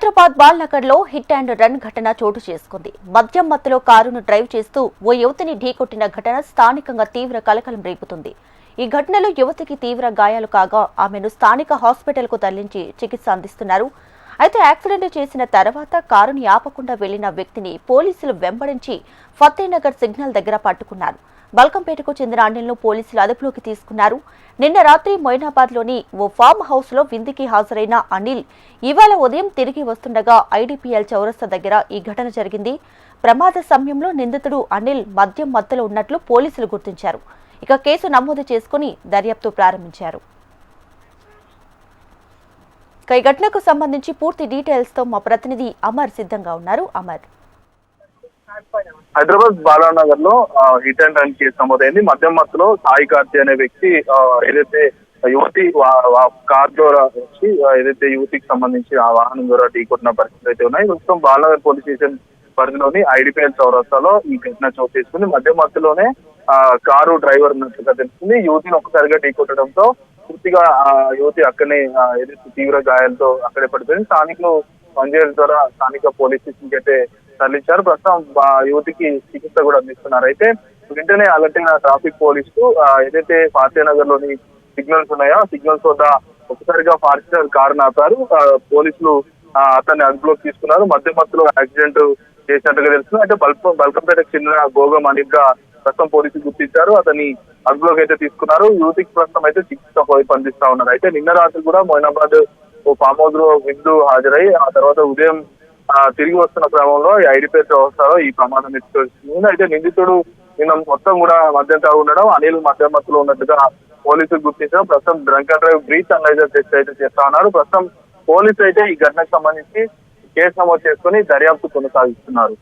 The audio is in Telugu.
హైదరాబాద్ బాల్నగర్ లో హిట్ అండ్ రన్ ఘటన చోటు చేసుకుంది. మద్యం మత్తులో కారును డ్రైవ్ చేస్తూ ఓ యువతిని ఢీకొట్టిన ఘటన స్థానికంగా తీవ్ర కలకలం రేపుతుంది. ఈ ఘటనలో యువతికి తీవ్ర గాయాలు కాగా ఆమెను స్థానిక హాస్పిటల్ కు తరలించి చికిత్స అందిస్తున్నారు. అయితే యాక్సిడెంట్ చేసిన తర్వాత కారుని ఆపకుండా వెళ్లిన వ్యక్తిని పోలీసులు వెంబడించి ఫతేనగర్ సిగ్నల్ దగ్గర పట్టుకున్నారు. బల్కంపేటకు చెందిన అనిల్ను పోలీసులు అదుపులోకి తీసుకున్నారు. నిన్న రాత్రి మొయినాబాద్లోని ఓ ఫామ్ హౌస్ లో విందుకి హాజరైన అనిల్ ఇవాళ ఉదయం తిరిగి వస్తుండగా ఐడిపిఎల్ చౌరస్తా దగ్గర ఈ ఘటన జరిగింది. ప్రమాద సమయంలో నిందితుడు అనిల్ మద్యం మత్తులో ఉన్నట్లు పోలీసులు గుర్తించారు. ఇక కేసు నమోదు చేసుకుని దర్యాప్తు ప్రారంభించారు. ఈ ఘటనకు సంబంధించి పూర్తి డీటెయిల్స్ తో మా ప్రతినిధి అమర్ సిద్ధంగా ఉన్నారు. అమర్, హైదరాబాద్ బాలానగర్ లో హిట్ అండ్ రన్ కేసు నమోదైంది. మద్యం మత్తులో సాయి కార్తి అనే వ్యక్తి ఏదైతే యువతి కార్ ద్వారా వచ్చి ఏదైతే యువతికి సంబంధించి ఆ వాహనం ద్వారా ఢీకొట్టిన పరిస్థితి అయితే ఉన్నాయి. ప్రస్తుతం బాలానగర్ పోలీస్ స్టేషన్ పరిధిలోని ఐడిపిఎల్ చౌరస్తాలో ఈ ఘటన చోటు చేసుకుంది. మద్యం మత్తులోనే కారు డ్రైవర్ ఉన్నట్లుగా తెలుస్తుంది. యువతిని ఒక్కసారిగా ఢీకొట్టడంతో పూర్తిగా యువతి అక్కడనే ఏదైతే తీవ్ర గాయాలతో అక్కడే పడిపోయింది. స్థానికులు పనిచేయడం ద్వారా స్థానిక పోలీస్ స్టేషన్ కి అయితే తరలించారు. ప్రస్తుతం యువతికి చికిత్స కూడా అందిస్తున్నారు. అయితే వెంటనే అలర్ట్ అయిన ట్రాఫిక్ పోలీసులు ఏదైతే ఫాతినగర్ లోని సిగ్నల్స్ ఉన్నాయో సిగ్నల్స్ వద్ద ఒకసారిగా ఫార్చునర్ కారు ఆపారు. పోలీసులు అతన్ని అదుపులోకి తీసుకున్నారు. మధ్య మధ్యలో యాక్సిడెంట్ చేసినట్టుగా తెలుస్తుంది. అంటే బల్కంపేటకు చెందిన గోగం అనిల్గా ప్రస్తుతం పోలీసులు గుర్తించారు. అతన్ని అదుపులోకి అయితే తీసుకున్నారు. యువతికి ప్రస్తుతం అయితే చికిత్స అందిస్తా ఉన్నారు. అయితే నిన్న రాత్రి కూడా మొయినాబాద్ ఓ ఫామ్ హౌస్ లో విందు హాజరై ఆ తర్వాత ఉదయం తిరిగి వస్తున్న క్రమంలో ఈ ఐడిపిఎల్ వ్యవస్థలో ఈ ప్రమాదం ఎత్తుకొచ్చింది. అయితే నిందితుడు నిన్న మొత్తం కూడా మద్యం తాగి ఉండడం, అనిల్ మద్యం మత్తులో ఉన్నట్టుగా పోలీసులు గుర్తించడం. ప్రస్తుతం drunk and drive breath analyser test అయితే చేస్తా ఉన్నారు. ప్రస్తుతం పోలీసులు అయితే ఈ ఘటనకు సంబంధించి కేసు నమోదు చేసుకుని దర్యాప్తు కొనసాగిస్తున్నారు.